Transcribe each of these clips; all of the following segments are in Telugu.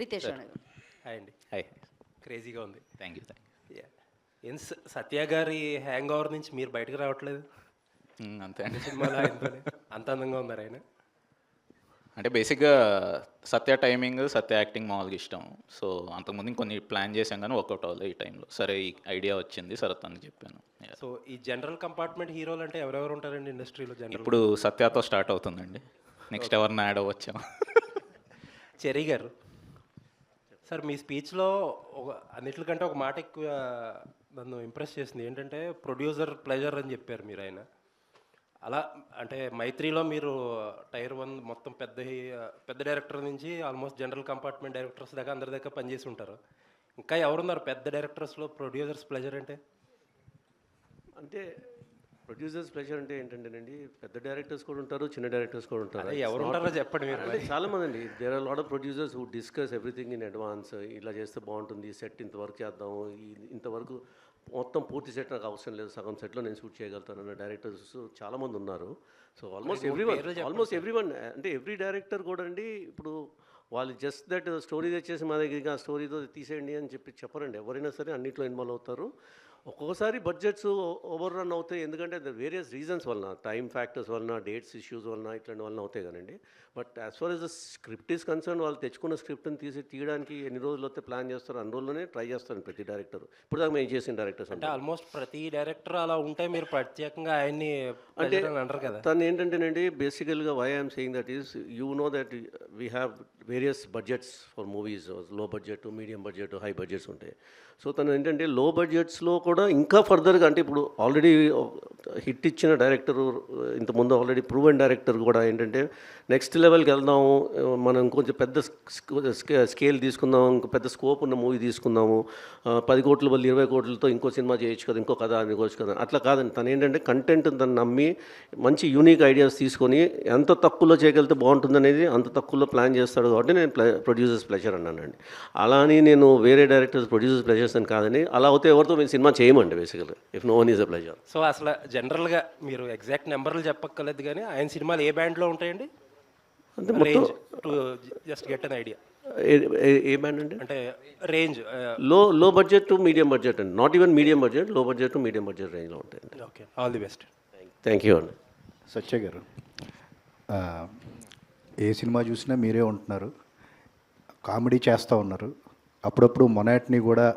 రితేష్ రాణా గారు. హాయ్ అండి. హాయ్. క్రేజీగా ఉంది. Thank you. Yeah. సత్య గారి హ్యాంగ్ ఓవర్ నుంచి మీరు బయటకు రావట్లేదు అంతే అండి. సినిమాలో ఆయనతోనే అంత అందంగా ఉన్నారు ఆయన. అంటే బేసిక్గా సత్య టైమింగ్, సత్య యాక్టింగ్ మామూలుగా ఇష్టం. సో అంతకుముందు ఇంకొన్ని ప్లాన్ చేశాం కానీ వర్కౌట్ అవ్వలేదు ఈ టైంలో. సరే ఈ ఐడియా వచ్చింది, సరే తనకి చెప్పాను. సో ఈ జనరల్ కంపార్ట్మెంట్ హీరోలు అంటే ఎవరెవరు ఉంటారండి ఇండస్ట్రీలో? జనరల్ ఇప్పుడు సత్యతో స్టార్ట్ అవుతుందండి. నెక్స్ట్ ఎవరిని యాడ్ అవ్వచ్చాం. చెరీ గారు సార్, మీ స్పీచ్లో అన్నిటికంటే ఒక మాట ఎక్కువ నన్ను ఇంప్రెస్ చేసింది. ఏంటంటే ప్రొడ్యూసర్ ప్లెజర్ అని చెప్పారు మీరు. ఆయన అలా అంటే మైత్రిలో మీరు టైర్ 1 మొత్తం పెద్ద డైరెక్టర్ నుంచి ఆల్మోస్ట్ జనరల్ కంపార్ట్మెంట్ డైరెక్టర్స్ దాకా అందరి దగ్గర పనిచేసి ఉంటారు. ఇంకా ఎవరున్నారు పెద్ద డైరెక్టర్స్లో ప్రొడ్యూసర్స్ ప్లెజర్ అంటే? అంటే ప్రొడ్యూసర్స్ ప్రెషర్ అంటే ఏంటంటేనండి, పెద్ద డైరెక్టర్స్ కూడా ఉంటారు, చిన్న డైరెక్టర్స్ కూడా ఉంటారు. ఎవరు ఉంటారో చెప్పండి మీరు. అంటే చాలా మంది అండి, there are lot of producers who discuss everything in advance. ఇలా చేస్తే బాగుంటుంది, సెట్ ఇంతవరకు చేద్దాము, ఇంతవరకు మొత్తం పూర్తి సెట్ నాకు అవసరం లేదు, సగం సెట్లో నేను షూట్ చేయగలుగుతాను అన్న డైరెక్టర్స్ చాలామంది ఉన్నారు. సో ఆల్మోస్ట్ ఎవ్రీ వన్ అంటే ఎవ్రీ డైరెక్టర్ కూడా అండి, ఇప్పుడు వాళ్ళు జస్ట్ దట్ స్టోరీ తెచ్చేసి మా దగ్గరికి ఆ స్టోరీతో తీసేయండి అని చెప్పరండి. ఎవరైనా సరే అన్నింటిలో ఇన్వాల్వ్ అవుతారు. ఒక్కొక్కసారి బడ్జెట్స్ ఓవర్ రన్ అవుతాయి, ఎందుకంటే వేరియస్ రీజన్స్ వలన, టైం ఫ్యాక్టర్స్ వలన, డేట్స్ ఇష్యూస్ వలన, ఇట్లాంటి వలన అవుతాయి కానండి. But as far as the script is concern, వాళ్ళు తెచ్చుకున్న స్క్రిప్ట్ని తీయడానికి ఎన్ని రోజులు అయితే ప్లాన్ చేస్తారో అన్ని రోజుల్లోనే ట్రై చేస్తారు ప్రతి డైరెక్టర్. ఇప్పుడు దాకా మేము చేసిన డైరెక్టర్స్ అంటే ఆల్మోస్ట్ ప్రతి డైరెక్టర్ అలా ఉంటే మీరు ప్రత్యేకంగా ఆయన్ని అంటే అంటారు కదా. తను ఏంటంటేనండి, బేసికల్గా why I'm saying that is, you know that we have various budgets for movies. Low budget, medium budget, high budgets ఉంటాయి. సో తను ఏంటంటే లో బడ్జెట్స్లో కూడా ఇంకా ఫర్దర్గా, అంటే ఇప్పుడు ఆల్రెడీ హిట్ ఇచ్చిన డైరెక్టరు, ఇంతకుముందు ఆల్రెడీ ప్రూవెన్ డైరెక్టర్ కూడా ఏంటంటే నెక్స్ట్ లెవెల్కి వెళ్దాము, మనం కొంచెం పెద్ద స్కేల్ తీసుకుందాము, ఇంకో పెద్ద స్కోప్ ఉన్న మూవీ తీసుకుందాము, 10 కోట్ల బదులు 20 కోట్లతో ఇంకో సినిమా చేయొచ్చు కదా, ఇంకో కథ అనుకోవచ్చు కదా, అట్లా కాదండి. తను ఏంటంటే కంటెంట్ తను నమ్మి మంచి యూనిక్ ఐడియాస్ తీసుకొని ఎంత తక్కువలో చేయగలిగితే బాగుంటుంది అనేది అంత తక్కువలో ప్లాన్ చేస్తాడు. కాబట్టి నేను ప్రొడ్యూసర్స్ ప్లెజర్ అన్నానండి. అలా అని నేను వేరే డైరెక్టర్స్ ప్రొడ్యూసర్స్ ప్లెజర్స్ అని కాదని, అలా అవుతే ఎవరితో మేము సినిమా చేయమండి బేసికల్గా, if no one is a pleasure. So అసలు జనరల్గా మీరు ఎగ్జాక్ట్ నెంబర్లు చెప్పక్కర్లేదు కానీ ఆయన సినిమాలు ఏ బ్యాండ్లో ఉంటాయండి? అంటే just get an idea. A band అండి? అంటే రేంజ్ లో బడ్జెట్ టు మీడియం బడ్జెట్ అండి, నాట్ ఈవెన్ మీడియం బడ్జెట్, లో బడ్జెట్ టు మీడియం బడ్జెట్ రేంజ్లో ఉంటాయండి. Okay, all the best. Thank you అండి. సత్య గారు, ఏ సినిమా చూసినా మీరే ఉంటున్నారు, కామెడీ చేస్తూ ఉన్నారు. అప్పుడప్పుడు మొనాట్ని కూడా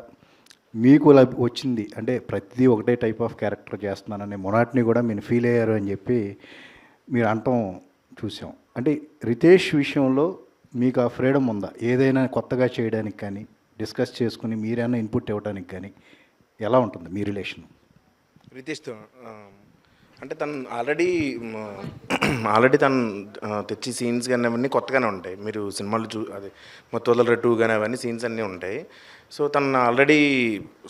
మీకు వచ్చింది, అంటే ప్రతిదీ ఒకటే టైప్ ఆఫ్ క్యారెక్టర్ చేస్తున్నానని మొనాట్ని కూడా మీరు ఫీల్ అయ్యారు అని చెప్పి మీరు అంటాం చూసాం. అంటే రితేష్ విషయంలో మీకు ఆ ఫ్రీడమ్ ఉందా, ఏదైనా కొత్తగా చేయడానికి కానీ, డిస్కస్ చేసుకుని మీరైనా ఇన్పుట్ ఇవ్వడానికి కానీ? ఎలా ఉంటుంది మీ రిలేషన్ రితేష్తో? అంటే తను ఆల్రెడీ తను తెచ్చి సీన్స్ కానీ అవన్నీ కొత్తగానే ఉంటాయి. మీరు సినిమాలు అది మొత్తం 2 కానీ అవన్నీ సీన్స్ అన్నీ ఉంటాయి. సో తను ఆల్రెడీ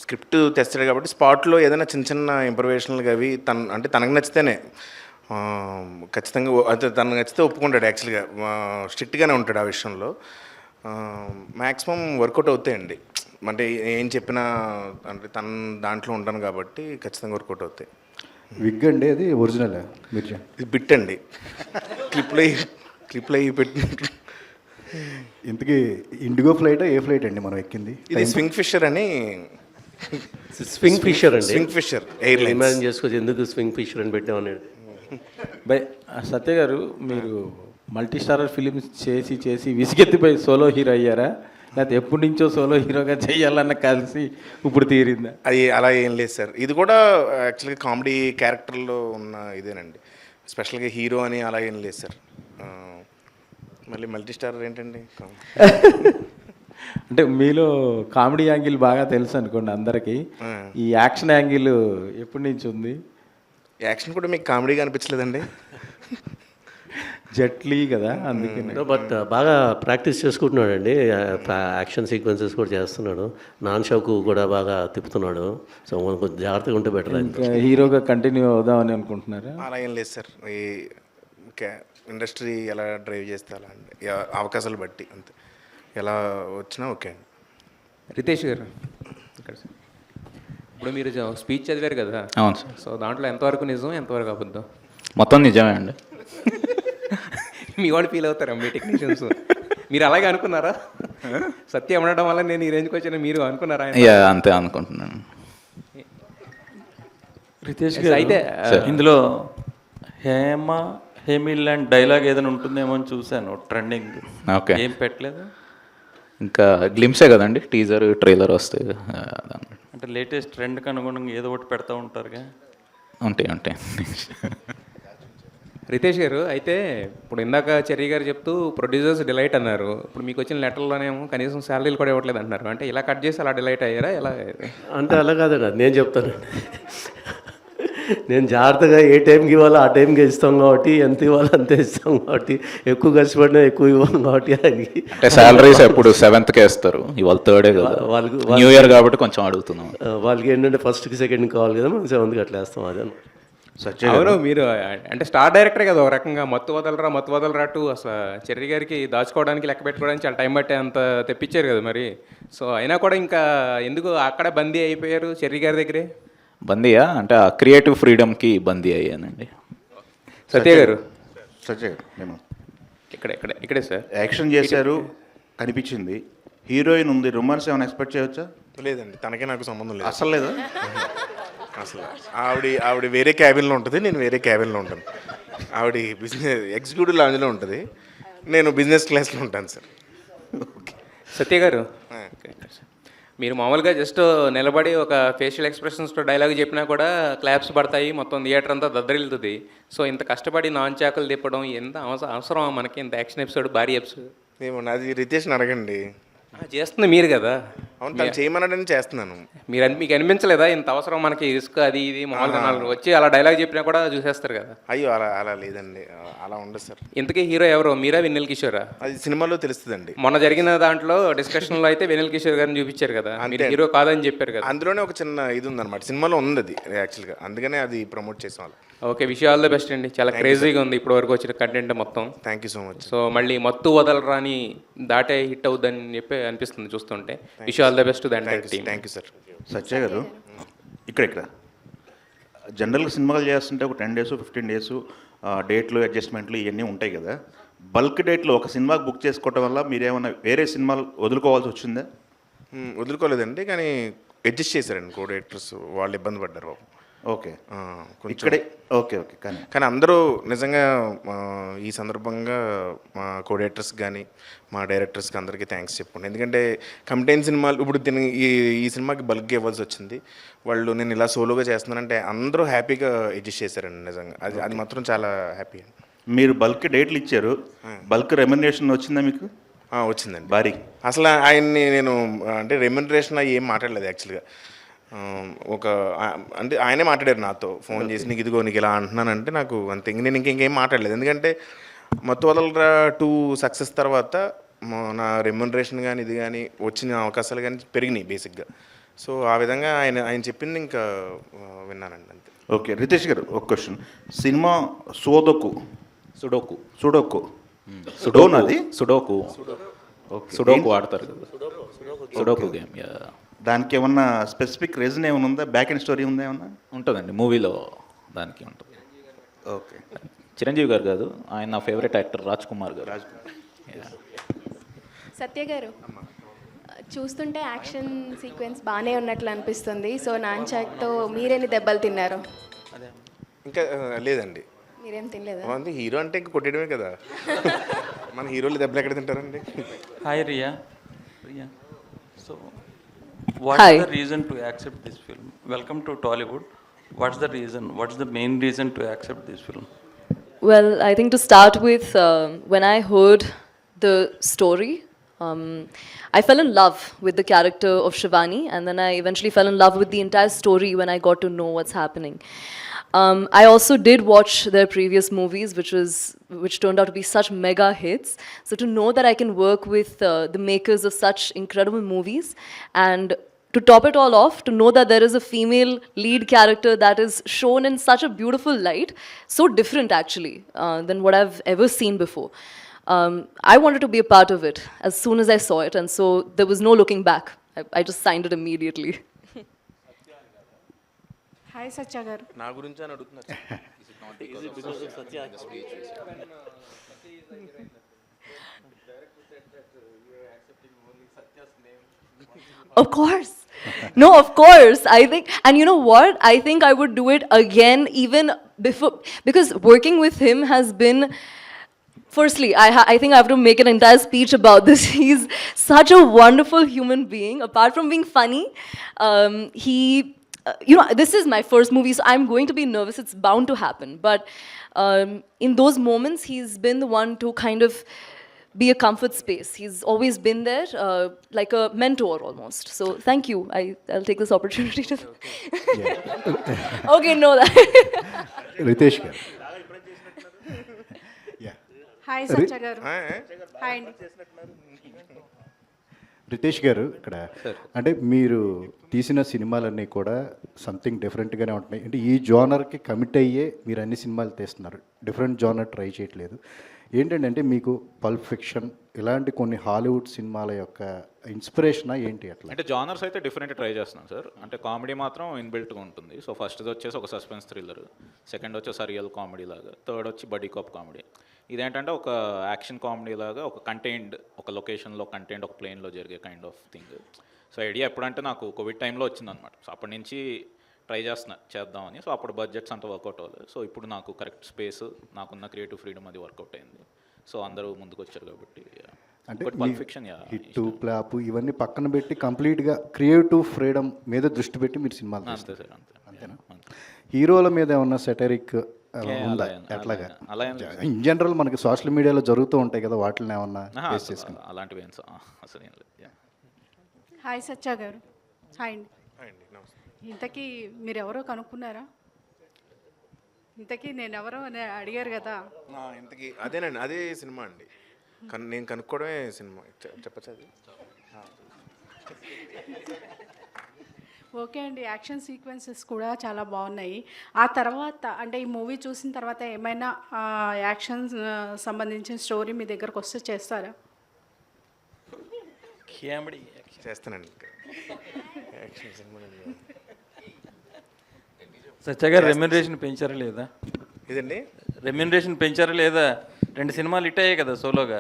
స్క్రిప్ట్ తెస్తాడు కాబట్టి స్పాట్లో ఏదైనా చిన్న ఇంప్రవేషన్లు అవి తనకు నచ్చితేనే ఖచ్చితంగా, అయితే తనకు నచ్చితే ఒప్పుకుంటాడు. యాక్చువల్గా స్ట్రిక్ట్గానే ఉంటాడు ఆ విషయంలో. మ్యాక్సిమం వర్కౌట్ అవుతాయండి. అంటే ఏం చెప్పినా అంటే తన దాంట్లో ఉంటాను కాబట్టి ఖచ్చితంగా వర్కౌట్ అవుతాయి. విగ్ అండి అది ఒరిజినల్ మీరు? ఇది బిట్ అండి, క్లిప్లో పెట్టి. ఇంతకీ ఇండిగో ఫ్లైట్ ఏ ఫ్లైట్ అండి మనం ఎక్కింది? ఇది స్వింగ్ ఫిషర్ అని. స్వింగ్ ఫిషర్ అండి, స్వింగ్ ఫిషర్ ఎయిర్లైన్స్. ఇమాజిన్ చేసుకోవచ్చు ఎందుకు స్వింగ్ ఫిషర్ అని పెట్టామనేది. బై సత్య గారు, మీరు మల్టీ స్టారర్ ఫిలిమ్స్ చేసి విసిగెత్తిపోయి సోలో హీరో అయ్యారా, లేకపోతే ఎప్పటి నుంచో సోలో హీరోగా చేయాలన్న కలిసి ఇప్పుడు తీరిందా? అది అలా ఏం లేదు సార్. ఇది కూడా యాక్చువల్గా కామెడీ క్యారెక్టర్లో ఉన్న ఇదేనండి. స్పెషల్గా హీరో అని అలా ఏం లేదు సార్. మళ్ళీ మల్టీ స్టారర్ ఏంటండి? అంటే మీలో కామెడీ యాంగిల్ బాగా తెలుసు అనుకోండి అందరికీ. ఈ యాక్షన్ యాంగిల్ ఎప్పటి నుంచి ఉంది? యాక్షన్ కూడా మీకు కామెడీగా అనిపించలేదండి? జట్లీ కదా, అందుకని. బట్ బాగా ప్రాక్టీస్ చేసుకుంటున్నాడు అండి, యాక్షన్ సీక్వెన్సెస్ కూడా చేస్తున్నాడు. నాన్ షోకు కూడా బాగా తిప్పుతున్నాడు. సో మనం కొంచెం జాగ్రత్తగా ఉంటే బెటర్. ఇంకా హీరోగా కంటిన్యూ అవుదామని అనుకుంటున్నారా? అలా ఏం లేదు సార్. ఈ ఇండస్ట్రీ ఎలా డ్రైవ్ చేస్తే అలా అండి, అవకాశాలు బట్టి అంతే, ఎలా వచ్చినా ఓకే అండి. రితేష్ గారు, ఇక్కడ ఇప్పుడు మీరు స్పీచ్ చదివారు కదా? అవును సార్. సో దాంట్లో ఎంతవరకు నిజం, ఎంతవరకు అబద్ధం? మొత్తం నిజమే అండి. మీ వాళ్ళు ఫీల్ అవుతారా మీ టెక్నీషియన్స్? మీరు అలాగే అనుకున్నారా? సత్య ఉండడం వల్ల నేను ఈ రేంజ్కి వచ్చాను మీరు అనుకున్నారా ఆయన? యా అంతే అనుకుంటున్నాను. రితేష్ గారు అయితే ఇందులో హేమిల్ అండ్ డైలాగ్ ఏదైనా ఉంటుందేమో అని చూశాను ట్రెండింగ్. ఓకే. ఏం పెట్టలేదు ఇంకా గ్లిమ్సే కదండి, టీజర్ ట్రైలర్ వస్తాయి అంటే లేటెస్ట్ ట్రెండ్కి అనుగుణంగా ఏదో ఒకటి పెడతా ఉంటారుగా. ఉంటాయి. రితేష్ గారు అయితే ఇప్పుడు ఇందాక చెర్రీ గారు చెప్తూ ప్రొడ్యూసర్స్ డిలైట్ అన్నారు. ఇప్పుడు మీకు వచ్చిన లెటర్లోనేమో కనీసం శాలరీలు కూడా ఇవ్వట్లేదు అంటున్నారు. అంటే ఇలా కట్ చేసి అలా డిలైట్ అయ్యారా ఎలా? అంటే అలా కాదండి, అది నేను చెప్తాను. నేను జాగ్రత్తగా ఏ టైంకి ఇవ్వాలో ఆ టైంకి ఇస్తాం కాబట్టి, ఎంత ఇవ్వాలో అంతే ఇస్తాం కాబట్టి, ఎక్కువ కష్టపడినా ఎక్కువ ఇవ్వం కాబట్టి ఆయనకి అంటే శాలరీస్ ఎప్పుడు 7th ఇస్తారు, ఇవాళ 3rd కదా, వాళ్ళకి న్యూ ఇయర్ కాబట్టి కొంచెం అడుగుతున్నాం. వాళ్ళకి ఏంటంటే ఫస్ట్కి సెకండ్కి కావాలి కదా, మనం 7th అట్లా వేస్తాం. అదే అవును, మీరు అంటే స్టార్ డైరెక్టరే కదా ఒక రకంగా. మత్తు వదలరా టూ అసలు చెర్రీ గారికి దాచుకోవడానికి లెక్క పెట్టుకోవడానికి చాలా టైం పట్టే అంత తెప్పించారు కదా మరి. సో అయినా కూడా ఇంకా ఎందుకు అక్కడే బందీ అయిపోయారు చెర్రీ గారి దగ్గరే? బందీయా అంటే ఆ క్రియేటివ్ ఫ్రీడమ్కి బందీ అయ్యానండి. సత్య గారు సత్య నేను ఇక్కడే సార్ యాక్షన్ చేశారు కనిపించింది, హీరోయిన్ ఉంది, రొమాన్స్ ఏమైనా ఎక్స్పెక్ట్ చేయవచ్చా? లేదండి, తనకే నాకు సంబంధం లేదు అసలు లేదా? అసలు. ఆవిడ వేరే క్యాబిన్లో ఉంటుంది, నేను వేరే క్యాబిన్లో ఉంటాను. ఆవిడ బిజినెస్ ఎగ్జిక్యూటివ్ లాంజ్లో ఉంటుంది, నేను బిజినెస్ క్లాస్లో ఉంటాను సార్. సత్య గారు మీరు మామూలుగా జస్ట్ నిలబడి ఒక ఫేషియల్ ఎక్స్ప్రెషన్స్తో డైలాగ్ చెప్పినా కూడా క్లాప్స్ పడతాయి, మొత్తం థియేటర్ అంతా దద్దరిల్లుతుంది. సో ఇంత కష్టపడి నాన్ చాకులు తిప్పడం ఎంత అవసరం మనకి? ఇంత యాక్షన్ ఎపిసోడ్, భారీ ఎపిసోడ్ ఏమన్నా అది రితేష్ని అడగండి. చేస్తుంది మీరు కదా. అవును, తను చేయమన్నాడని చేస్తున్నాను. మీకు అనిపించలేదా ఇంత అవసరం మనకి రిస్క్ అది ఇది? మామూలుగా నాలుగు వచ్చి అలా డైలాగ్ చెప్పినా కూడా చూసేస్తారు కదా. అయ్యో అలా లేదండి, అలా ఉండదు సార్. ఇంతకీ హీరో ఎవరు, మీరా వెన్నెల కిషోరా? అది సినిమాలో తెలుస్తుందండి. మొన్న జరిగిన దాంట్లో డిస్కషన్లో అయితే వెన్నెల కిషోర్ గారిని చూపించారు కదా, మీరు హీరో కాదని చెప్పారు కదా. అందులోనే ఒక చిన్న ఇది ఉందన్నమాట, సినిమాలో ఉంది అది యాక్చువల్గా, అందుకనే అది ప్రమోట్ చేసాం వాళ్ళు. Okay, wish all the best అండి. చాలా క్రేజీగా ఉంది ఇప్పటి వరకు వచ్చిన కంటెంట్ మొత్తం. Thank you so much. So మళ్ళీ మత్తు వదలరాని దాటే హిట్ అవుద్దని చెప్పి అనిపిస్తుంది చూస్తుంటే. విష్ ఆల్ ద బెస్ట్ దాని team. Thank you sir. Satya garu ఇక్కడ జనరల్గా సినిమాలు చేస్తుంటే ఒక 10 days 15 days డేట్లు అడ్జస్ట్మెంట్లు ఇవన్నీ ఉంటాయి కదా. బల్క్ డేట్లో ఒక సినిమాకి బుక్ చేసుకోవటం వల్ల మీరేమన్నా వేరే సినిమాలు వదులుకోవాల్సి వచ్చిందా? వదులుకోలేదండి, కానీ అడ్జస్ట్ చేశారండి కో డైరెక్టర్స్, వాళ్ళు ఇబ్బంది పడ్డారు బాబు. ఓకే, కొంచెం ఇక్కడే ఓకే కానీ అందరూ నిజంగా ఈ సందర్భంగా మా కో డైరెక్టర్స్ కానీ మా డైరెక్టర్స్కి అందరికీ థ్యాంక్స్ చెప్పుకోండి. ఎందుకంటే కంటెంట్ సినిమాలు ఇప్పుడు ఈ సినిమాకి బల్క్గా ఇవ్వాల్సి వచ్చింది. వాళ్ళు నేను ఇలా సోలోగా చేస్తున్నానంటే అందరూ హ్యాపీగా అడ్జస్ట్ చేశారండి నిజంగా. అది మాత్రం చాలా హ్యాపీ. మీరు బల్క్ డేట్లు ఇచ్చారు, బల్క్ రెమ్యునరేషన్ వచ్చిందా మీకు? వచ్చిందండి భారీ. అసలు ఆయన్ని నేను అంటే రెమ్యునరేషన్ ఏం మాట్లాడలేదు యాక్చువల్గా. అంటే ఆయనే మాట్లాడారు నాతో ఫోన్ చేసి, నీకు ఇదిగో నీకు ఇలా అంటున్నానంటే నాకు అంతే, నేను ఇంకేం మాట్లాడలేదు. ఎందుకంటే మత్తు వదలరా 2 సక్సెస్ తర్వాత నా రెమ్యునరేషన్ కానీ ఇది కానీ వచ్చిన అవకాశాలు కానీ పెరిగినాయి బేసిక్గా. సో ఆ విధంగా ఆయన చెప్పింది ఇంకా విన్నానండి అంతే. ఓకే, రితేష్ గారు ఒక క్వశ్చన్. సినిమా సుడోకు అది సుడోకు ఆడతారు కదా, సుడోకు గేమ్. దానికి ఏమన్నా స్పెసిఫిక్ రీజన్ ఏమైనా ఉందా? బ్యాక్ అండ్ స్టోరీ ఉందా ఏమన్నా? ఉంటుందండి మూవీలో, దానికి ఉంటుంది. ఓకే, చిరంజీవి గారు కాదు, ఆయన నా ఫేవరెట్ యాక్టర్ రాజ్ కుమార్ గారు. సత్య గారు చూస్తుంటే యాక్షన్ సీక్వెన్స్ బాగానే ఉన్నట్లు అనిపిస్తుంది. సో నాన్ చాక్తో మీరెన్ని దెబ్బలు తిన్నారు? ఇంకా లేదండి, మీరేం తినలేదా? అంటే హీరో అంటే ఇంకా కొట్టేయడమే కదా, మన హీరోలు దెబ్బలు ఎక్కడ తింటారండి? Hi Riya. So what's the reason to accept this film? Welcome to Tollywood. What's the reason? What's the main reason to accept this film? Well, I think to start with, when I heard the story, I fell in love with the character of Shivani, and then I eventually fell in love with the entire story when I got to know what's happening. I also did watch their previous movies, which turned out to be such mega hits. So to know that I can work with the makers of such incredible movies, and to top it all off, to know that there is a female lead character that is shown in such a beautiful light, so different actually than what I've ever seen before. I wanted to be a part of it as soon as I saw it, and so there was no looking back. I just signed it immediately. Hi Satya garu. నా గురించి అని అడుగుతున్నారు. Of course. No, of course. I think, and you know what? I think I would do it again even before, because working with him has been. Firstly, I think I have to make an entire speech about this. He's such a wonderful human being. Apart from being funny, he, you know, this is my first movie, so I'm going to be nervous. It's bound to happen. But in those moments, he's been the one to kind of be a comfort space. He's always been there, like a mentor almost. So thank you. I'll take this opportunity to. Okay, no, that. Riteish గారు. యా, హాయ్ సత్య గారు. హాయ్ అండి. రితేష్ గారు ఇక్కడ అంటే మీరు తీసిన సినిమాలన్నీ కూడా సంథింగ్ డిఫరెంట్గానే ఉంటున్నాయి. అంటే ఈ జోనర్కి కమిట్ అయ్యే మీరు అన్ని సినిమాలు తీస్తున్నారు, డిఫరెంట్ జోనర్ ట్రై చేయట్లేదు. ఏంటంటే మీకు పల్ప్ ఫిక్షన్ ఇలాంటి కొన్ని హాలీవుడ్ సినిమాల యొక్క ఇన్స్పిరేషనా ఏంటి అట్లా? అంటే జానర్స్ అయితే డిఫరెంట్ ట్రై చేస్తున్నాం సార్. అంటే కామెడీ మాత్రం ఇన్బిల్ట్గా ఉంటుంది. సో ఫస్ట్ది వచ్చేసి ఒక సస్పెన్స్ థ్రిల్లర్, సెకండ్ వచ్చేసి రియల్ కామెడీ లాగా, థర్డ్ వచ్చి బడీ కాప్ కామెడీ. ఇదేంటంటే ఒక యాక్షన్ కామెడీ లాగా, ఒక కంటైన్డ్, ఒక లొకేషన్లో కంటైన్డ్, ఒక ప్లేన్లో జరిగే kind of thing. So idea ఎప్పుడంటే నాకు కోవిడ్ టైంలో వచ్చిందనమాట. సో అప్పటి నుంచి ట్రై చేద్దామని. సో అప్పుడు బడ్జెట్స్ అంతా వర్కౌట్ అవ్వలేదు. సో ఇప్పుడు నాకు కరెక్ట్ స్పేస్, నాకున్న క్రియేటివ్ ఫ్రీడమ్ అది వర్కౌట్ అయింది. సో అందరూ ముందుకు వచ్చారు కాబట్టి. అంటే పల్ప్ ఫిక్షన్ హిట్ ప్లాప్ ఇవన్నీ పక్కన పెట్టి కంప్లీట్గా క్రియేటివ్ ఫ్రీడమ్ మీద దృష్టి పెట్టి మీరు సినిమాలు అంతే తీస్తారు. సార్, అంతే. అంతేనా? హీరోల మీద ఏమన్నా సెటరిక్ ఉందా? అలా ఎట్లాగా? అలా ఏం లేదు. ఇన్ జనరల్ మనకి సోషల్ మీడియాలో జరుగుతూ ఉంటాయి కదా, వాటిని ఏమన్నా ఫేస్ చేసుకుని? అలాంటివి ఏం అసలు ఏం లేదు. హాయ్ సత్య గారు. హాయ్ అండి. అండి నమస్తే. ఇంతకీ మీరు ఎవరో కనుక్కున్నారా? ఇంతకీ నేను ఎవరో అని అడిగారు కదా. ఇంతకీ అదేనండి, అదే సినిమా అండి. నేను కనుక్కోవడమే సినిమా. చెప్పచ్చు అది. ఓకే అండి. యాక్షన్ సీక్వెన్సెస్ కూడా చాలా బాగున్నాయి. ఆ తర్వాత అంటే ఈ మూవీ చూసిన తర్వాత ఏమైనా యాక్షన్ సంబంధించిన స్టోరీ మీ దగ్గరకు వస్తే చేస్తారా? చేస్తానండి. యాక్షన్ సినిమా సత్య గారు రెమ్యూనరేషన్ పెంచారా లేదా? ఇదండి రెమ్యూనరేషన్ పెంచారా లేదా? 2 సినిమాలు హిట్ అయ్యాయి కదా సోలోగా.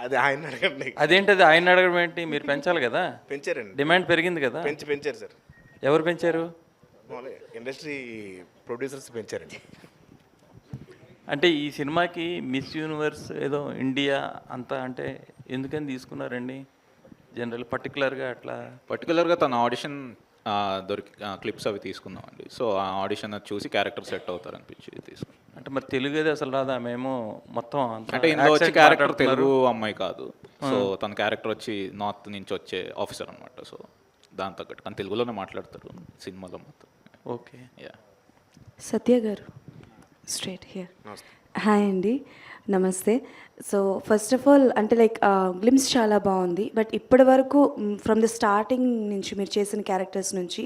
అది ఆయన అడగండి. అదేంటది ఆయన అడగడం ఏంటి? మీరు పెంచాలి కదా. పెంచారండి. డిమాండ్ పెరిగింది కదా. పెంచారు సార్. ఎవరు పెంచారు? ఇండస్ట్రీ ప్రొడ్యూసర్స్ పెంచారండి. అంటే ఈ సినిమాకి మిస్ యూనివర్స్ ఏదో ఇండియా అంతా అంటే ఎందుకని తీసుకున్నారండి జనరల్ పర్టికులర్గా అట్లా? పర్టికులర్గా తన ఆడిషన్ క్లిప్స్ అవి తీసుకుందామండి. సో ఆ ఆడిషన్ అది చూసి క్యారెక్టర్ సెట్ అవుతారు అనిపించి తీసుకున్నాం. అంటే మరి తెలుగు అది అసలు రాదా? మేము మొత్తం అంటే ఇందులో వచ్చి క్యారెక్టర్ తెలుగు అమ్మాయి కాదు. సో తన క్యారెక్టర్ వచ్చి నార్త్ నుంచి వచ్చే ఆఫీసర్ అనమాట. సో దాని తగ్గట్టు కానీ తెలుగులోనే మాట్లాడతారు సినిమాలో మొత్తం. ఓకే. యా. సత్య గారు స్ట్రేట్ హియర్. హాయ్ అండి, నమస్తే. సో ఫస్ట్ ఆఫ్ ఆల్ అంటే లైక్ గ్లిమ్స్ చాలా బాగుంది. బట్ ఇప్పటి వరకు ఫ్రమ్ ద స్టార్టింగ్ నుంచి మీరు చేసిన క్యారెక్టర్స్ నుంచి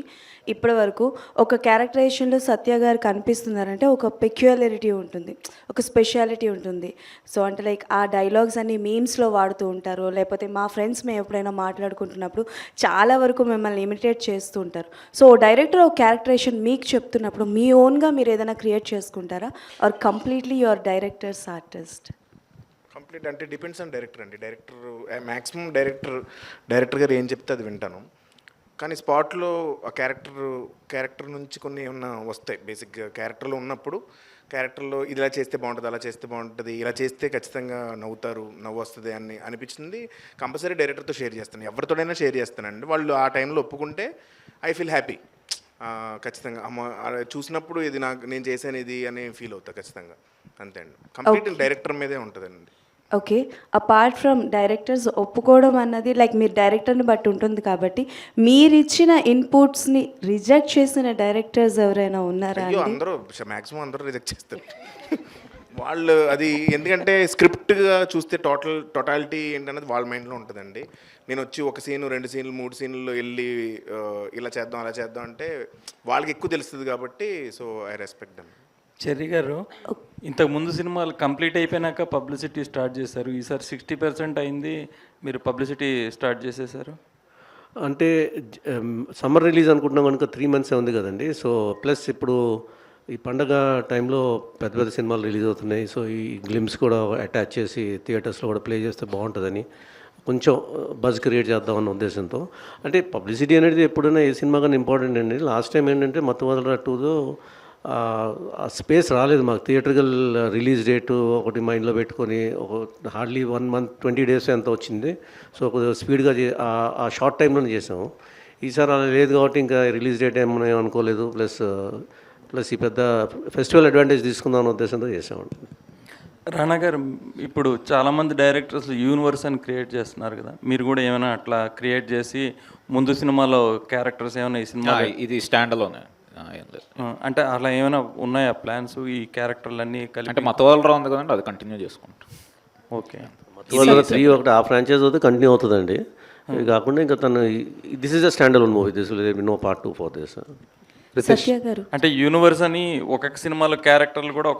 ఇప్పటి వరకు ఒక క్యారెక్టరైజేషన్లో సత్య గారు కనిపిస్తున్నారంటే ఒక పెక్యులారిటీ ఉంటుంది, ఒక స్పెషాలిటీ ఉంటుంది. సో అంటే లైక్ ఆ డైలాగ్స్ అన్ని మీమ్స్లో వాడుతూ ఉంటారు, లేకపోతే మా ఫ్రెండ్స్ మేము ఎప్పుడైనా మాట్లాడుకుంటున్నప్పుడు చాలా వరకు మిమ్మల్ని ఇమిటేట్ చేస్తూ ఉంటారు. సో డైరెక్టర్ ఒక క్యారెక్టరైజేషన్ మీకు చెప్తున్నప్పుడు మీ ఓన్గా మీరు ఏదైనా క్రియేట్ చేసుకుంటారా or completely your directors artist? Complete అంటే డిపెండ్స్ ఆన్ డైరెక్టర్ అండి. మ్యాక్సిమం డైరెక్టర్ గారు ఏం చెప్తే అది వింటాను. కానీ స్పాట్లో ఆ క్యారెక్టర్ నుంచి కొన్ని ఏమన్నా వస్తాయి. బేసిక్గా క్యారెక్టర్లో ఉన్నప్పుడు క్యారెక్టర్లో ఇది ఇలా చేస్తే బాగుంటుంది, అలా చేస్తే బాగుంటుంది, ఇలా చేస్తే ఖచ్చితంగా నవ్వు వస్తుంది అని అనిపించింది కంపల్సరీ డైరెక్టర్తో షేర్ చేస్తాను. ఎవరితోడైనా షేర్ చేస్తానండి. వాళ్ళు ఆ టైంలో ఒప్పుకుంటే ఐ ఫీల్ హ్యాపీ. ఖచ్చితంగా చూసినప్పుడు ఇది నేను చేశాను ఇది అని ఫీల్ అవుతా ఖచ్చితంగా. అంతే అండి. కంప్లీట్ డైరెక్టర్ మీదే ఉంటుందండి. ఓకే. అపార్ట్ ఫ్రమ్ డైరెక్టర్స్ ఒప్పుకోవడం అన్నది లైక్ మీరు డైరెక్టర్ని బట్టి ఉంటుంది కాబట్టి మీరు ఇచ్చిన ఇన్పుట్స్ని రిజెక్ట్ చేసిన డైరెక్టర్స్ ఎవరైనా ఉన్నారా? అందరూ మ్యాక్సిమం అందరూ రిజెక్ట్ చేస్తారు వాళ్ళు. అది ఎందుకంటే స్క్రిప్ట్గా చూస్తే టోటాలిటీ ఏంటనేది వాళ్ళ మైండ్లో ఉంటుందండి. నేను వచ్చి 1 సీను 2 సీన్లు 3 సీన్లు వెళ్ళి ఇలా చేద్దాం అలా చేద్దాం అంటే వాళ్ళకి ఎక్కువ తెలుస్తుంది కాబట్టి. So I respect them. Cherry గారు, ఇంతకు ముందు సినిమాలు కంప్లీట్ అయిపోయినాక పబ్లిసిటీ స్టార్ట్ చేశారు. ఈసారి 60% అయింది, మీరు పబ్లిసిటీ స్టార్ట్ చేసేసారు. అంటే సమ్మర్ రిలీజ్ అనుకుంటున్నాం కనుక 3 months ఉంది కదండి. సో ప్లస్ ఇప్పుడు ఈ పండగ టైంలో పెద్ద పెద్ద సినిమాలు రిలీజ్ అవుతున్నాయి. సో ఈ గ్లిమ్స్ కూడా అటాచ్ చేసి థియేటర్స్లో కూడా ప్లే చేస్తే బాగుంటుందని కొంచెం బజ్ క్రియేట్ చేద్దామన్న ఉద్దేశంతో. అంటే పబ్లిసిటీ అనేది ఎప్పుడైనా ఏ సినిమా కానీ ఇంపార్టెంట్ అండి. లాస్ట్ టైం ఏంటంటే మత్తువదల 2దో ఆ స్పేస్ రాలేదు మాకు. థియేటర్కల్ రిలీజ్ డేటు ఒకటి మైండ్లో పెట్టుకొని ఒక హార్డ్లీ 1 month 20 days ఎంత వచ్చింది. సో కొద్దిగా స్పీడ్గా ఆ షార్ట్ టైంలోనే చేసాము. ఈసారి అలా లేదు కాబట్టి ఇంకా రిలీజ్ డేట్ ఏమన్నా అనుకోలేదు. ప్లస్ ఈ పెద్ద ఫెస్టివల్ అడ్వాంటేజ్ తీసుకుందాం అన్న ఉద్దేశంతో చేసామండి. రానా గారు, ఇప్పుడు చాలామంది డైరెక్టర్స్ యూనివర్స్ అని క్రియేట్ చేస్తున్నారు కదా, మీరు కూడా ఏమైనా అట్లా క్రియేట్ చేసి ముందు సినిమాలో క్యారెక్టర్స్ ఏమైనా ఈ సినిమా ఇది స్టాండ్ అలోనే ఏం లేదు. అంటే అలా ఏమైనా ఉన్నాయా ప్లాన్స్ ఈ క్యారెక్టర్లన్నీ కలిపి? అంటే మతవాళ్ళ ఉంది కదండి, అది కంటిన్యూ చేసుకుంటాం. ఓకే. మత్తువదల 3 ఒకటి ఆ ఫ్రాంచైజ్ అయితే కంటిన్యూ అవుతుందండి. ఇది కాకుండా ఇంకా this is a standalone movie. This will be no part 2 for this. Satya garu, అంటే యూనివర్స్ అని ఒక్కొక్క సినిమాలో క్యారెక్టర్లు కూడా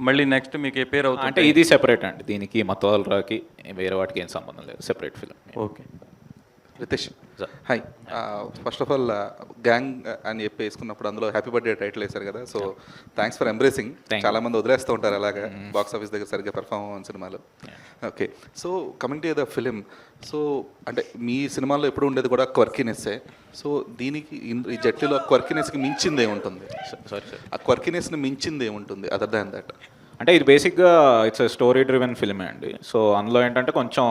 మళ్ళీ నెక్స్ట్ మీకు ఎపేర్ అవుతుంది. అంటే ఇది సెపరేట్ అండి, దీనికి మతవాళ్ళకి వేరే వాటికి ఏం సంబంధం లేదు, separate film. Okay. Ritesh, hi. First of all gang అని చెప్పి వేసుకున్నప్పుడు అందులో హ్యాపీ బర్త్డే టైటిల్ వేశారు కదా, సో థ్యాంక్స్ ఫర్ ఎంబ్రేసింగ్. చాలా మంది వదిలేస్తూ ఉంటారు అలాగా బాక్స్ ఆఫీస్ దగ్గర సరిగ్గా పెర్ఫార్మ్ అవ్వని సినిమాలు. Okay, so coming to the film, so అంటే మీ సినిమాలో ఎప్పుడు ఉండేది కూడా క్వర్కీనెస్సే. సో దీనికి ఈ జట్లీలో క్వర్కీనెస్కి మించింది ఏముంటుంది? సారీ సార్, ఆ క్వర్కీనెస్ని మించింది ఏముంటుంది అదర్ దాన్ దట్? అంటే ఇది బేసిక్గా ఇట్స్ స్టోరీ డ్రివెన్ ఫిల్మే అండి. సో అందులో ఏంటంటే కొంచెం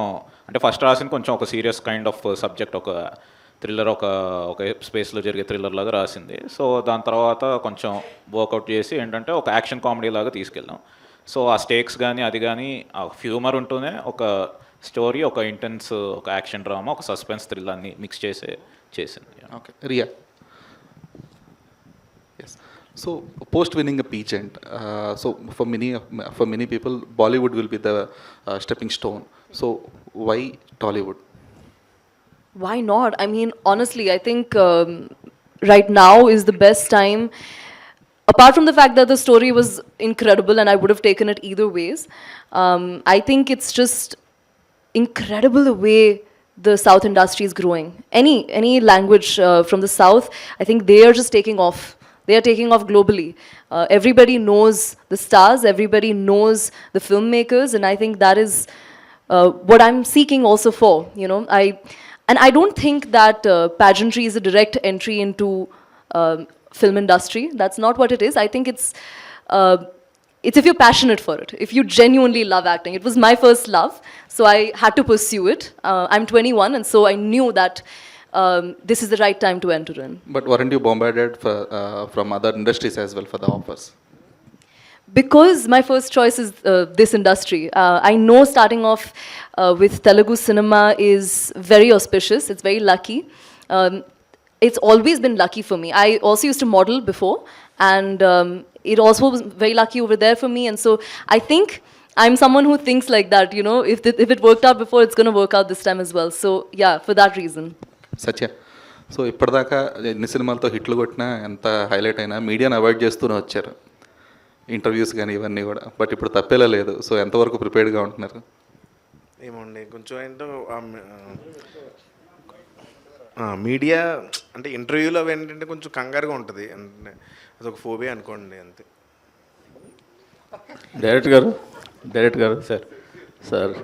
అంటే ఫస్ట్ రాసిన కొంచెం ఒక సీరియస్ కైండ్ ఆఫ్ సబ్జెక్ట్, ఒక థ్రిల్లర్, ఒక స్పేస్లో జరిగే థ్రిల్లర్ లాగా రాసింది. సో దాని తర్వాత కొంచెం వర్కౌట్ చేసి ఏంటంటే ఒక యాక్షన్ కామెడీ లాగా తీసుకెళ్ళాం. సో ఆ స్టేక్స్ కానీ అది కానీ ఆ హ్యూమర్ ఉంటూనే ఒక స్టోరీ, ఒక ఇంటెన్స్, ఒక యాక్షన్ డ్రామా, ఒక సస్పెన్స్ థ్రిల్ అన్ని మిక్స్ చేసింది. Okay, Riya. Yes, so post winning a pageant, so for many people Bollywood will be the stepping stone. So why Tollywood? Why not? I mean, honestly, I think right now is the best time. Apart from the fact that the story was incredible and I would have taken it either ways, I think it's just incredible the way the South industry is growing. Any language from the South, I think they are just taking off. They are taking off globally. Everybody knows the stars, everybody knows the filmmakers, and I think that is what I'm seeking also for, you know. I don't think that pageantry is a direct entry into film industry. That's not what it is. I think it's if you're passionate for it, if you genuinely love acting. It was my first love, so I had to pursue it. I'm 21, and so I knew that this is the right time to enter in. But weren't you bombarded from other industries as well for the offers? Because my first choice is this industry. I know starting off with Telugu cinema is very auspicious. It's very lucky. It's always been lucky for me. I also used to model before, and it also was very lucky over there for me. And so I think I'm someone who thinks like that. You know, if it worked out before, it's going to work out this time as well. So yeah, for that reason. Satya, so ఇప్పటిదాకా ఎన్ని సినిమాలతో హిట్లు కొట్టినా, ఎంత హైలైట్ అయినా మీడియాని అవాయిడ్ చేస్తూనే వచ్చారు, ఇంటర్వ్యూస్ కానీ ఇవన్నీ కూడా. బట్ ఇప్పుడు తప్పేలా లేదు. సో ఎంతవరకు ప్రిపేర్డ్గా ఉంటున్నారు? ఏమండి, కొంచెం ఏంటో మీడియా అంటే ఇంటర్వ్యూలో ఏంటంటే కొంచెం కంగారుగా ఉంటుంది, అంటే అదొక ఫోబియా అనుకోండి అంతే. డైరెక్టర్ గారు సార్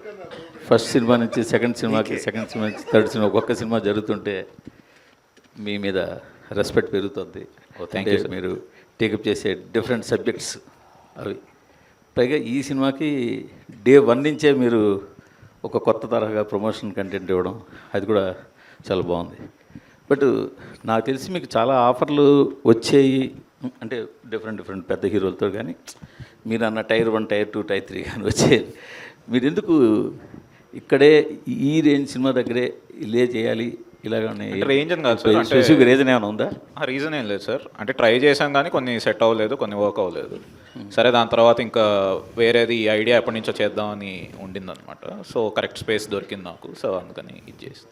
ఫస్ట్ సినిమా నుంచి సెకండ్ సినిమాకి, సెకండ్ సినిమా నుంచి థర్డ్ సినిమా, ఒక్కొక్క సినిమా జరుగుతుంటే మీ మీద రెస్పెక్ట్ పెరుగుతుంది. Thank you. మీరు టేకప్ చేసే డిఫరెంట్ సబ్జెక్ట్స్ అవి, పైగా ఈ సినిమాకి డే 1 నుంచే మీరు ఒక కొత్త తరహా ప్రమోషన్ కంటెంట్ ఇవ్వడం, అది కూడా చాలా బాగుంది. బట్ నాకు తెలిసి మీకు చాలా ఆఫర్లు వచ్చాయి, అంటే డిఫరెంట్ పెద్ద హీరోలతో. కానీ మీరు అన్న టైర్ 1, టైర్ 2, టైర్ 3 కానీ వచ్చేది. మీరు ఎందుకు ఇక్కడే ఈ రేంజ్ సినిమా దగ్గరే ఇలే చేయాలి ఇలాగనే? రేంజ్ అని కాదు సార్, స్పెసిఫిక్ రీజన్ ఏమైనా ఉందా? రీజన్ ఏం లేదు సార్. అంటే ట్రై చేసాం కానీ కొన్ని సెట్ అవ్వలేదు, కొన్ని వర్క్ అవ్వలేదు. సరే, దాని తర్వాత ఇంకా వేరేది ఐడియా ఎప్పటి నుంచో చేద్దామని ఉండిందనమాట. సో కరెక్ట్ స్పేస్ దొరికింది నాకు, సో అందుకని ఇది చేసి.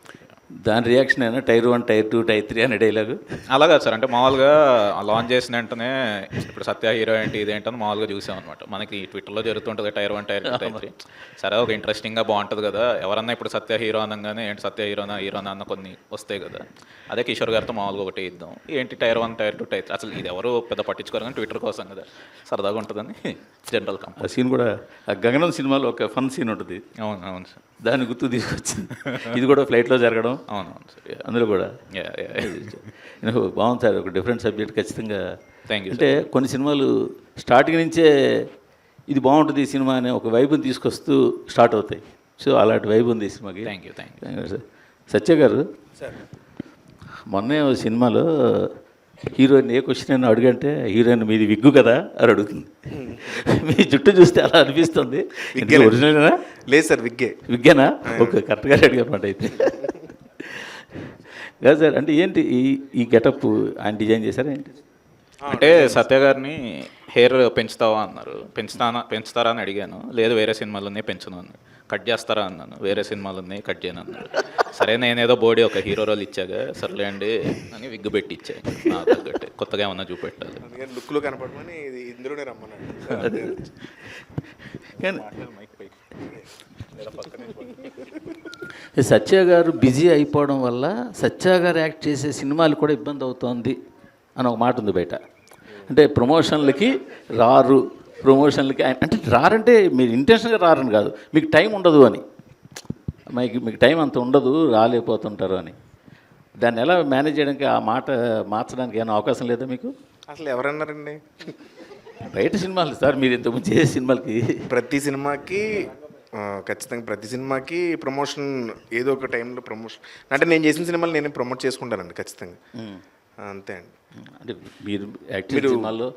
దాని రియాక్షన్ అయినా టైర్ 1, టైర్ 2, టైర్ 3 అనే డైలాగు. అలా కాదు సార్, అంటే మామూలుగా లాంచ్ చేసిన వెంటనే ఇప్పుడు సత్య హీరో ఏంటి ఇదేంటని మామూలుగా చూసాం అనమాట. మనకి ట్విట్టర్లో జరుగుతుంటుంది టైర్ 1, టైర్ 2, టైర్ 3. సరే ఒక ఇంట్రెస్టింగ్గా బాగుంటుంది కదా, ఎవరన్నా ఇప్పుడు సత్య హీరో అనగానే ఏంటి సత్య హీరోనా అన్న కొన్ని వస్తాయి కదా. అదే కిషోర్ గారితో మామూలుగా ఒకటి ఇద్దాం, ఏంటి టైర్ 1, టైర్ 2, టైర్ 3, అసలు ఇది ఎవరు పెద్ద పట్టించుకోరు కానీ ట్విట్టర్ కోసం కదా, సరదాగా ఉంటుందని జనరల్ ఆ కంపెనీ. సీన్ కూడా ఆ గగనం సినిమాలో ఒక ఫన్ సీన్ ఉంటుంది, అవును అవును సార్, దాన్ని గుర్తు తీసుకొచ్చింది. ఇది కూడా ఫ్లైట్లో జరగడం అవునవును సార్. అందులో కూడా Yeah, yeah. బాగుంది సార్, ఒక డిఫరెంట్ సబ్జెక్ట్ ఖచ్చితంగా. Thank you, అంటే కొన్ని సినిమాలు స్టార్టింగ్ నుంచే ఇది బాగుంటుంది ఈ సినిమా అనే ఒక వైపుని తీసుకొస్తూ స్టార్ట్ అవుతాయి. సో అలాంటి వైబ్ ఉంది ఈ సినిమాకి. Thank you sir. సత్య గారు, మొన్నే ఓ సినిమాలో హీరోయిన్ ఏ క్వశ్చన్ అయినా అడుగంటే హీరోయిన్ మీది విగ్గు కదా అని అడుగుతుంది. మీ జుట్టు చూస్తే అలా అనిపిస్తుంది. ఒరిజినల్నా? లేదు సార్, విగ్గేనా? ఓకే, కరెక్ట్గా అడిగారన్నమాట అయితే. కాదు సార్, అంటే ఏంటి ఈ గెటప్ ఆయన డిజైన్ చేశారా ఏంటి? అంటే సత్య గారిని హెయిర్ పెంచుతావా అన్నారు, పెంచుతారా అని అడిగాను. లేదు వేరే సినిమాలన్నీ పెంచును అన్నాడు. కట్ చేస్తారా అన్నాను, వేరే సినిమాలన్నీ కట్ చేయను అన్నాడు. సరే నేనేదో బోడీ ఒక హీరో రోల్ ఇచ్చాగా, సర్లే అండి అని విగ్గు పెట్టి ఇచ్చాను. నాకు తగ్గట్టే కొత్తగా ఏమన్నా చూపెట్టాలి, లుక్లో కనపడమని ఇందులోనే రమ్మన్నాడు. కానీ సత్య గారు బిజీ అయిపోవడం వల్ల సత్య గారు యాక్ట్ చేసే సినిమాలు కూడా ఇబ్బంది అవుతోంది అని ఒక మాట ఉంది బయట. అంటే ప్రమోషన్లకి రారు, ప్రమోషన్లకి అంటే రారంటే మీరు ఇంటెన్షన్గా రారని కాదు, మీకు టైం ఉండదు అని. మీకు టైం అంత ఉండదు, రాలేకపోతుంటారు అని. దాన్ని ఎలా మేనేజ్ చేయడానికి, ఆ మాట మార్చడానికి ఏమైనా అవకాశం లేదా మీకు? అసలు ఎవరన్నారండి? బయట సినిమాలు సార్, మీరు ఇంతకుముందు చేసే సినిమాలకి ప్రతి సినిమాకి ఖచ్చితంగా ప్రతి సినిమాకి ప్రమోషన్ ఏదో ఒక టైంలో ప్రమోషన్. అంటే నేను చేసిన సినిమాలు నేను ప్రమోట్ చేసుకుంటానండి ఖచ్చితంగా, అంతే అండి. అంటే మీరు మీరు సినిమాల్లో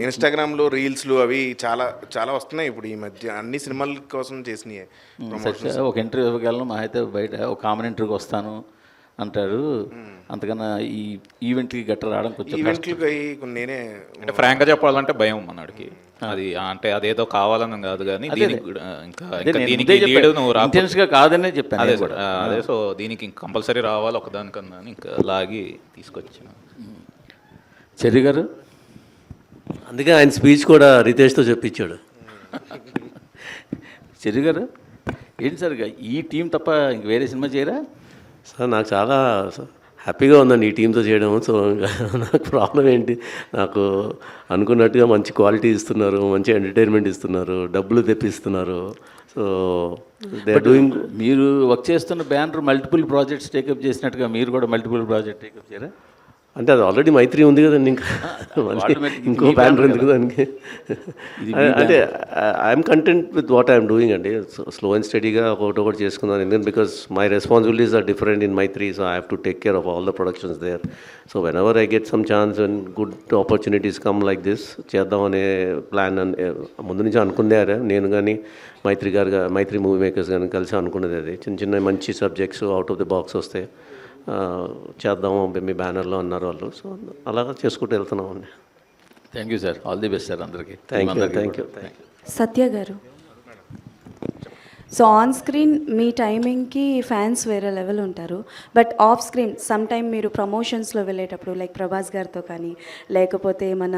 ఇన్స్టాగ్రామ్లో రీల్స్లు అవి చాలా చాలా వస్తున్నాయి ఇప్పుడు ఈ మధ్య, అన్ని సినిమాల కోసం చేసినాయి ప్రమోషన్స్. ఒక ఇంటర్వ్యూ ఇవ్వగలను, మా అయితే బయట ఒక కామన్ ఇంటర్వ్యూకి వస్తాను అంటారు. అంతకన్నా ఈ ఈవెంట్కి గట్ట రావడం కొంచెం ఈవెంట్లకి నేనే అంటే ఫ్రాంక్గా చెప్పాలంటే భయం మనడికి. అది అంటే అదేదో కావాలని కాదు కానీ దీనికి కూడా ఇంకా దీనికి లీడ్ నువ్వు ఇంటెన్స్గా కాదనే చెప్పాను. అదే కూడా అదే. సో దీనికి కంపల్సరీ రావాలి ఒకదానికన్నా ఇంకా లాగి తీసుకొచ్చాను. చెర్రి గారు, అందుకే ఆయన స్పీచ్ కూడా రితేష్తో చెప్పించాడు. చెర్రి గారు ఏంటి సార్, ఈ టీం తప్ప ఇంక వేరే సినిమా చేయరా? సార్ నాకు చాలా హ్యాపీగా ఉందండి ఈ టీంతో చేయడం. సో నాకు ప్రాబ్లం ఏంటి, నాకు అనుకున్నట్టుగా మంచి క్వాలిటీ ఇస్తున్నారు, మంచి ఎంటర్టైన్మెంట్ ఇస్తున్నారు, డబ్బులు తెప్పిస్తున్నారు. So they are doing. మీరు వర్క్ చేస్తున్న బ్యానర్ మల్టిపుల్ ప్రాజెక్ట్స్ టేకప్ చేసినట్టుగా మీరు కూడా మల్టిపుల్ ప్రాజెక్ట్ టేకప్ చేయరా? అంటే అది ఆల్రెడీ మైత్రి ఉంది కదండి, ఇంకా ఇంకో బ్యానర్ ఎందుకు దానికి? అంటే I'm content with what I'm doing అండి. స్లో అండ్ స్టడీగా ఒకటి చేసుకున్నాను. ఎందుకంటే because my responsibilities are different in Mythri, so I have to take care of all the productions there. So whenever I get some chance and good opportunities come like this, చేద్దామనే ప్లాన్ ముందు నుంచి అనుకున్నారా. నేను కానీ మైత్రి మూవీ మేకర్స్ కానీ కలిసి అనుకున్నది అది. చిన్న మంచి subjects out of the box వస్తే చేద్దాము మీ బ్యానర్లో అన్నారు వాళ్ళు. సో అలాగా చేసుకుంటూ వెళ్తున్నామండి. Thank you sir, all the best sir అందరికీ. Thank you. Satya garu, so on screen మీ టైమింగ్కి ఫ్యాన్స్ వేరే లెవెల్ ఉంటారు, but off screen some time మీరు ప్రమోషన్స్లో వెళ్ళేటప్పుడు లైక్ ప్రభాస్ గారితో కానీ లేకపోతే మన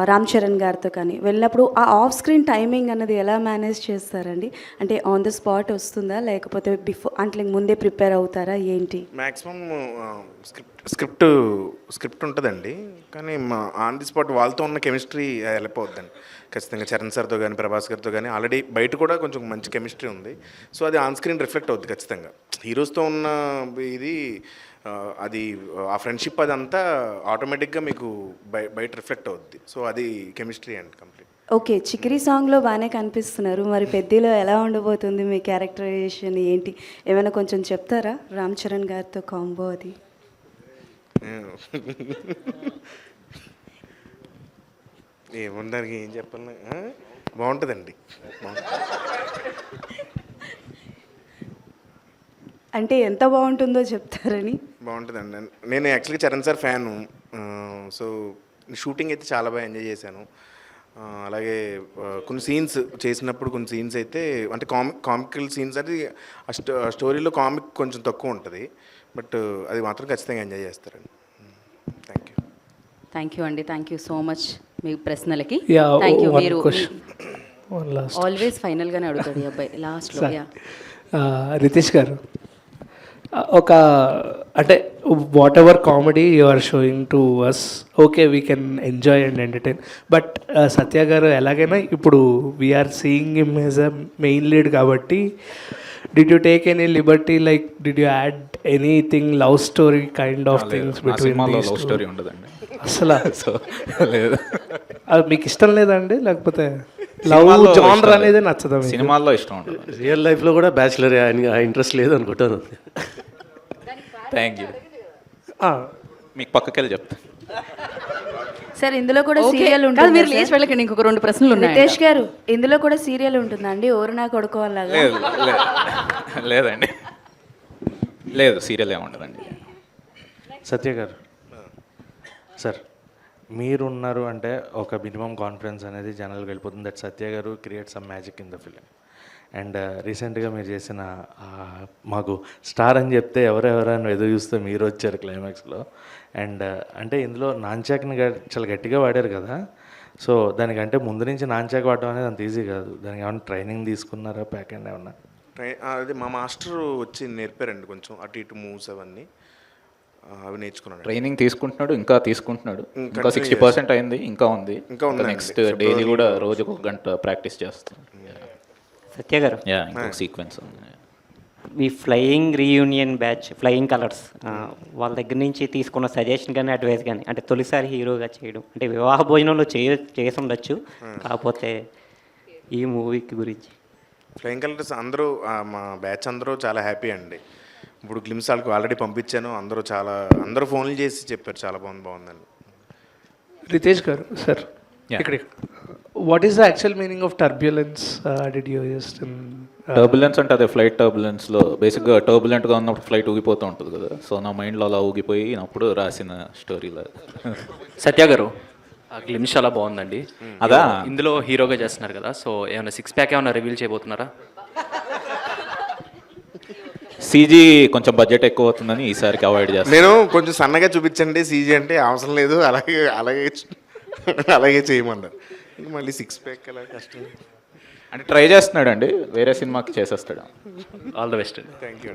రామ్ చరణ్ గారితో కానీ వెళ్ళినప్పుడు ఆ ఆఫ్ స్క్రీన్ టైమింగ్ అన్నది ఎలా మేనేజ్ చేస్తారండి? అంటే ఆన్ ద స్పాట్ వస్తుందా లేకపోతే అంటే ముందే ప్రిపేర్ అవుతారా ఏంటి? మ్యాక్సిమం స్క్రిప్ట్ ఉంటుందండి, కానీ ఆన్ ది స్పాట్ వాళ్ళతో ఉన్న కెమిస్ట్రీ వెళ్ళిపోద్దండి ఖచ్చితంగా. చరణ్ సార్తో కానీ ప్రభాస్ గారితో కానీ ఆల్రెడీ బయట కూడా కొంచెం మంచి కెమిస్ట్రీ ఉంది. సో అది ఆన్ స్క్రీన్ రిఫ్లెక్ట్ అవుద్ది ఖచ్చితంగా. హీరోస్తో ఉన్న ఇది అది ఆ ఫ్రెండ్షిప్ అదంతా ఆటోమేటిక్గా మీకు బయట రిఫ్లెక్ట్ అవుద్ది. సో అది కెమిస్ట్రీ అండి కంప్లీట్. ఓకే, చిక్రీ సాంగ్లో బాగానే కనిపిస్తున్నారు, మరి పెద్దలో ఎలా ఉండబోతుంది మీ క్యారెక్టరైజేషన్ ఏంటి? ఏమైనా కొంచెం చెప్తారా రామ్ చరణ్ గారితో కాంబో అది? ఏముండడానికి ఏం చెప్పాలి, బాగుంటుందండి. అంటే ఎంత బాగుంటుందో చెప్తారని? బాగుంటుందండి. నేను యాక్చువల్గా Charan sir fan. So shooting అయితే చాలా బాగా ఎంజాయ్ చేశాను. అలాగే కొన్ని సీన్స్ చేసినప్పుడు కొన్ని సీన్స్ అయితే అంటే కామికల్ సీన్స్ అది ఆ స్టోరీలో కామిక్ కొంచెం తక్కువ ఉంటుంది, బట్ అది మాత్రం ఖచ్చితంగా ఎంజాయ్ చేస్తారండి. Thank you. థ్యాంక్ యూ అండి, థ్యాంక్ యూ సో మచ్ మీ ప్రశ్నలకి. Yeah, thank you. one మీరు question. One last. ఆల్వేస్ ఫైనల్గానే అడుగుతాడు ఈ అబ్బాయి లాస్ట్లో. Sorry. యా రితేష్ గారు, ఒక అంటే whatever comedy you are showing to us, okay we can enjoy and entertain, but Satya garu ఎలాగైనా ఇప్పుడు we're seeing him as a main lead కాబట్టి did you take any liberty, like did you add anything love story kind of things between love story ఉండదండి అసలు? సో లేదు, అది మీకు ఇష్టం లేదండి, లేకపోతే లవ్ జానర్ అనేది నచ్చదా మీకు? సినిమాల్లో ఇష్టం ఉండదు. రియల్ లైఫ్లో కూడా బ్యాచులర్ ఇంట్రెస్ట్ లేదు అనుకుంటాను. Thank you. మీకు పక్కకెళ్ళి చెప్తా. సార్ ఇందులో కూడా Okay. సీరియల్ కాదు, ఉంటుంది. మీరు లేచి వెళ్ళకండి, ఇంకొక 2 ప్రశ్నలు ఉన్నాయి. రితేష్ గారు ఇందులో కూడా సీరియల్ ఉంటుందండి, ఓరు నా కొడుకు అలాగా? లేదు లేదండి, లేదు సీరియల్ ఏముండదండి. సత్య గారు సార్, మీరున్నారు అంటే ఒక మినిమం కాన్ఫిడెన్స్ అనేది జనరల్గా వెళ్ళిపోతుంది. దట్ సత్య గారు create some magic in the film. And రీసెంట్గా మీరు చేసిన మాకు స్టార్ అని చెప్తే ఎవరెవరైనా ఎదురు చూస్తే మీరు వచ్చారు క్లైమాక్స్లో. అండ్ అంటే ఇందులో నాన్చాక్ని చాలా గట్టిగా వాడారు కదా, సో దానికంటే ముందు నుంచి నాన్చాక్ వాడడం అనేది అంత ఈజీ కాదు. దానికి ఏమైనా ట్రైనింగ్ తీసుకున్నారా, ప్యాక్ అండ్ ఏమన్నా? అది మా మాస్టర్ వచ్చి నేర్పారండి, కొంచెం అటు ఇటు మూవ్స్ అవన్నీ అవి నేర్చుకున్నాడు. ట్రైనింగ్ తీసుకుంటున్నాడు, ఇంకా తీసుకుంటున్నాడు. ఇంకా 60% అయింది, ఇంకా ఉంది. నెక్స్ట్ డైలీ కూడా రోజుకు 1 గంట ప్రాక్టీస్ చేస్తాం. సత్య గారు, ఇంకో సీక్వెన్స్ ఉంది. మీ flying reunion batch, flying colours, వాళ్ళ దగ్గర నుంచి తీసుకున్న సజెషన్ కానీ అడ్వైస్ కానీ, అంటే తొలిసారి హీరోగా చేయడం, అంటే వివాహ భోజనంలో చేసి ఉండొచ్చు, కాకపోతే ఈ మూవీకి గురించి. ఫ్లయింగ్ కలర్స్ అందరూ మా బ్యాచ్ అందరూ చాలా హ్యాపీ అండి. ఇప్పుడు గ్లిమ్స్ వాళ్ళకి ఆల్రెడీ పంపించాను, అందరూ ఫోన్లు చేసి చెప్పారు చాలా బాగుందని. రితేష్ గారు సార్, ఇక్కడ what is the actual meaning of turbulence? Did you use turbulence అంటే అదే ఫ్లైట్ టర్బులెన్స్లో బేసిక్గా టర్బులెంట్గా ఉన్నప్పుడు ఫ్లైట్ ఊగిపోతూ ఉంటుంది కదా, సో నా మైండ్లో అలా ఊగిపోయినప్పుడు రాసిన స్టోరీలో. సత్య గారు, ఆ గ్లిమ్స్ చాలా బాగుందండి. అదా ఇందులో హీరోగా చేస్తున్నారు కదా, సో ఏమైనా 6 ప్యాక్ ఏమైనా రివీల్ చేయబోతున్నారా? సీజీ కొంచెం బడ్జెట్ ఎక్కువ అవుతుందని ఈసారికి అవాయిడ్ చేస్తాను. నేను కొంచెం సన్నగా చూపించండి సీజీ అంటే, అవసరం లేదు అలాగే చేయమన్నారు. మళ్ళీ 6 ప్యాక్ అలా కష్టం అంటే ట్రై చేస్తున్నాడు అండి, వేరే సినిమాకి చేసేస్తాడు. ఆల్ ద బెస్ట్ అండి. Thank you.